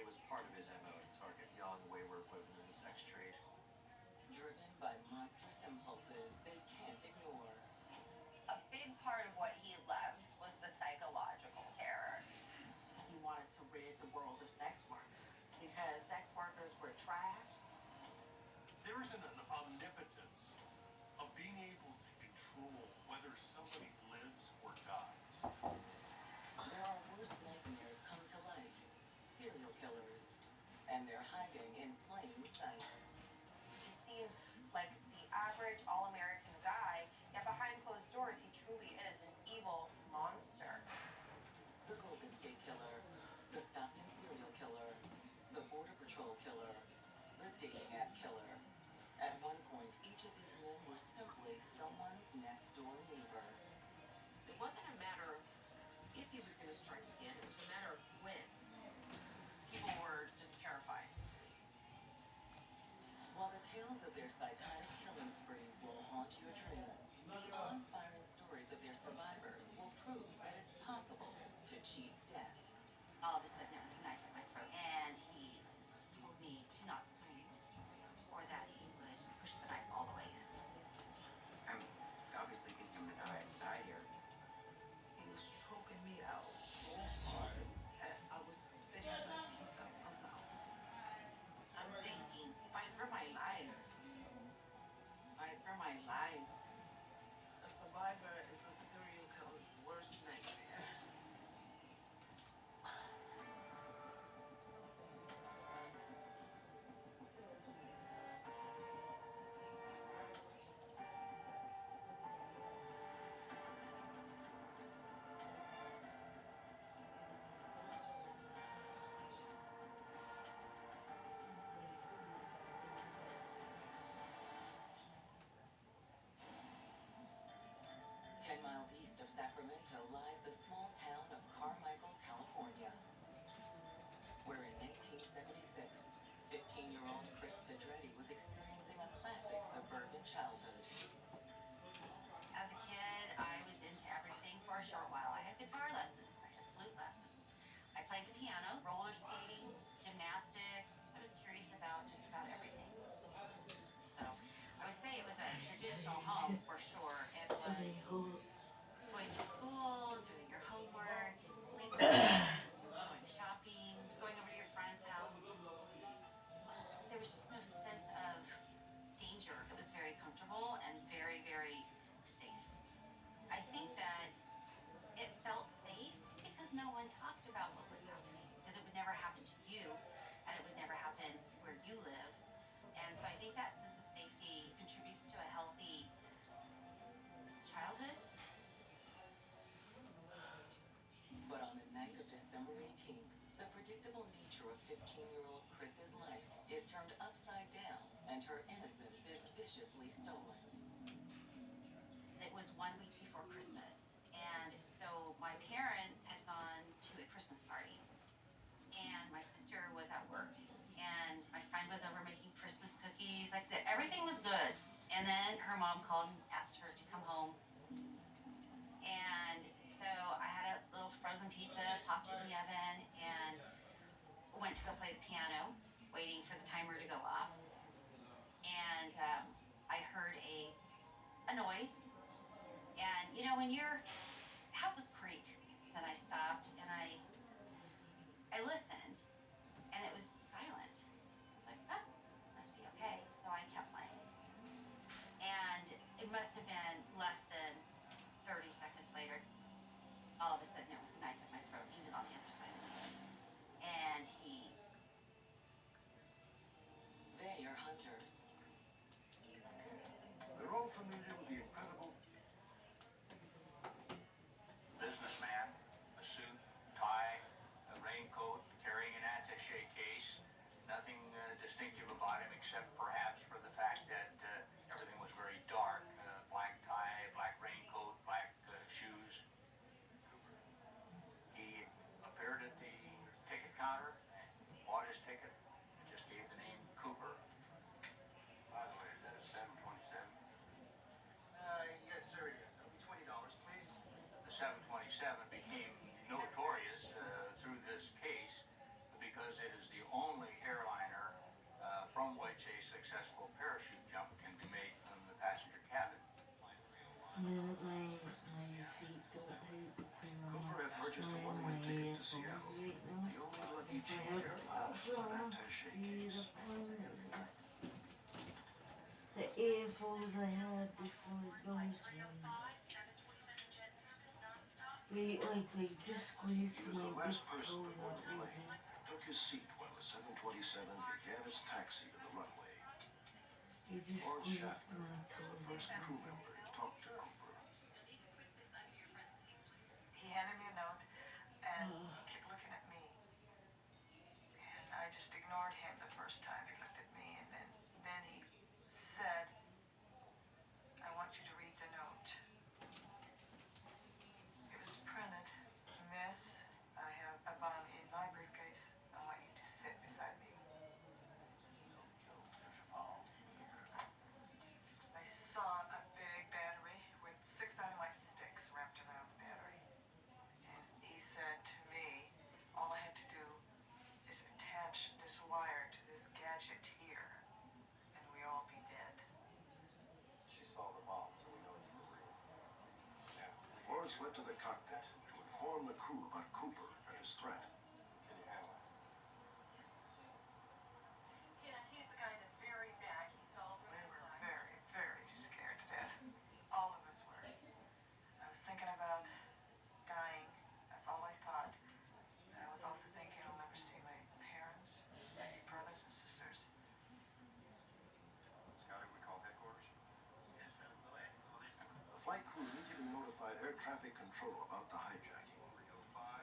It was part of his MO to target young, wayward women in the sex trade. Driven by monstrous impulses they can't ignore. A big part of what he loved was the psychological terror. He wanted to rid the world of sex workers because sex workers were trash. There isn't an omnipotence of being able to control whether somebody lives or dies. There are worse nightmares come to life. Serial killers. And they're hiding in plain sight. He seems like the average all-American guy, yet behind closed doors he truly is an evil monster. The Golden State Killer, the Stockton serial killer, the Border Patrol killer, the dating app killer. At one point, each of these men were simply someone's next-door neighbor. It wasn't a matter of if he was going to strike again, it was a matter of when. People were just terrified. While the tales of their psychotic killing sprees will haunt your dreams, the awe-inspiring stories of their survivors will prove that it's possible to cheat death. All of a sudden there was a knife in my throat, and he told me to not scream, or that he would push the knife all the way in. I'm obviously thinking I'm gonna die here. He was choking me out so hard that I was spitting my teeth out my mouth. I'm thinking, fight for my life. Fight for my life. A survivor is a serial killer's worst nightmare. 10 miles east of Sacramento lies the small town of Carmichael, California, where in 1976, 15-year-old Chris Pedretti was experiencing a classic suburban childhood. As a kid, I was into everything for a short while. I had guitar lessons, I had flute lessons. I played the piano, roller skating, gymnastics. I was curious about just about everything. So I would say it was a traditional home for sure. It was going to school, doing your homework, sleepovers, going shopping, going over to your friend's house. There was just no sense of danger. It was very comfortable and very, very safe. I think that it felt safe because no one talked about what was happening, because it would never happen to you, and it would never happen where you live. And so I think that sense of safety contributes to a healthy childhood. But on the night of December 18th, the predictable nature of 15-year-old Chris's life is turned upside down, and her innocence is viciously stolen. It was 1 week before Christmas, and so my parents had gone to a Christmas party, and my sister was at work, and my friend was over making Christmas cookies, like that. Everything was good. And then her mom called and asked her to come home. And so I had a little frozen pizza, popped it in the oven, and went to go play the piano, waiting for the timer to go off. And I heard a noise. And you know, when your houses creak, then I stopped and I listened, and it was silent. I was like, oh, must be okay. So I kept playing. And it must have been less than 30 seconds later, all of a sudden there was a knife in my throat. He was on the other side of the bed. And They are hunters. They're all familiar with the incredible businessman, a suit, tie, a raincoat, carrying an clothes I had before those ones. They just squeezed He was my the big last person toe aboard that the was plane, it. took his seat while the 727 began its taxi to the runway. He just Lord squeezed Shatner, my as toe the that first was crew it. member, talked to Cooper. He handed me a note and he kept looking at me. And I just ignored him the first time he looked at me, and then he said, I want you to read the note. It was printed, Miss, I have a bomb in my briefcase. I want you to sit beside me. I saw a big battery with 6 dynamite sticks wrapped around the battery. And he said to me, all I had to do is attach this wire to this gadget here, and we all be dead. She saw the bomb, so we know it's for real. Florence went to the cockpit to inform the crew about Cooper and his threat. Can you handle it? Yeah, he's the guy in the very back. He saw we were very, very scared to death. All of us were. I was thinking about dying. That's all I thought. And I was also thinking I'll never see my parents, my brothers and sisters. Scotty, we call headquarters? The flight crew immediately notified air traffic control about the hijacking. 305,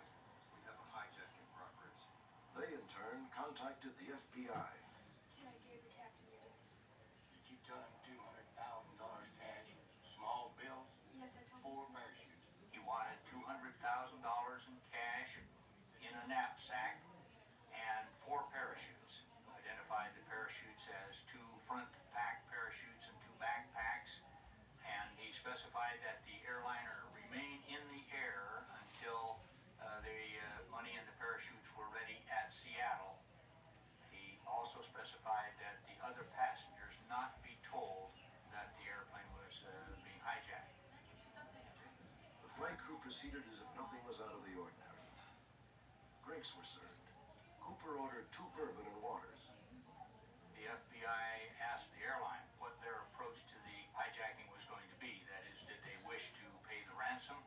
we have a hijack in progress. They, in turn, contacted the FBI. Did you tell him $200,000 cash, small bills? Yes, I told 4 you. parachutes. He wanted $200,000 in cash in a knapsack and 4 parachutes. Identified the parachutes as 2 front pack parachutes and 2 backpacks, and he specified that the airliner remain in the air until the money and the parachutes were ready at Seattle. He also specified that the other passengers not be told that the airplane was being hijacked. The flight crew proceeded as if nothing was out of the ordinary. Drinks were served. Cooper ordered 2 bourbon and waters. The FBI asked the airline what their approach to the hijacking was going to be. That is, did they wish to pay the ransom?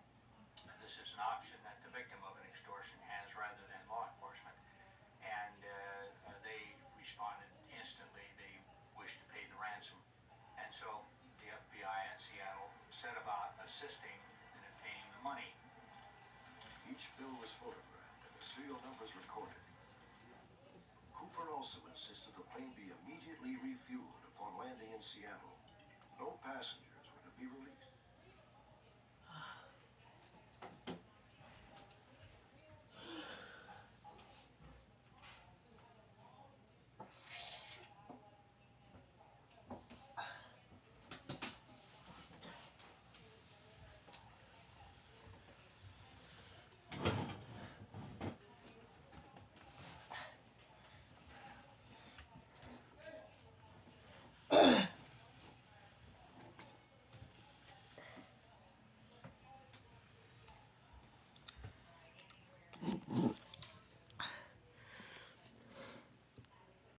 This is an option that the victim of an extortion has rather than law enforcement. And they responded instantly. They wished to pay the ransom. And so the FBI at Seattle set about assisting in obtaining the money. Each bill was photographed and the serial numbers recorded. Cooper also insisted the plane be immediately refueled upon landing in Seattle.